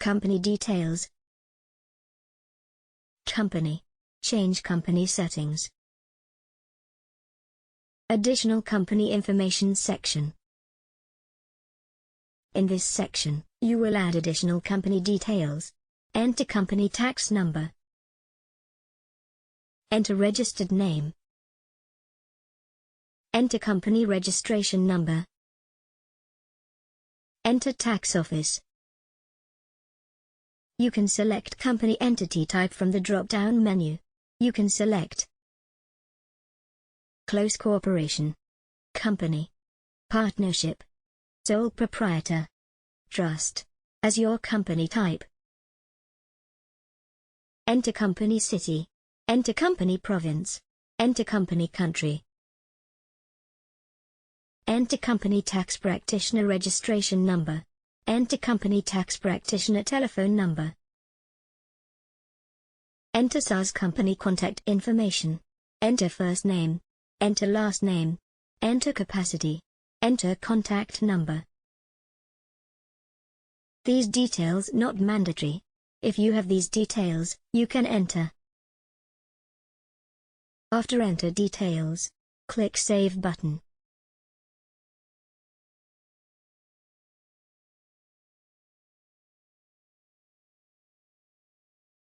Company details. Company. Change company settings. Additional company information section. In this section, you will add additional company details. Enter company tax number. Enter registered name. Enter company registration number. Enter tax office. You can select company entity type from the drop-down menu. You can select Close Corporation, Company, Partnership, Sole Proprietor, Trust, as your company type. Enter company city. Enter company province. Enter company country. Enter company tax practitioner registration number. Enter company tax practitioner telephone number. Enter SAS company contact information. Enter first name. Enter last name. Enter capacity. Enter contact number. These details not mandatory. If you have these details, you can enter. After enter details, click Save button.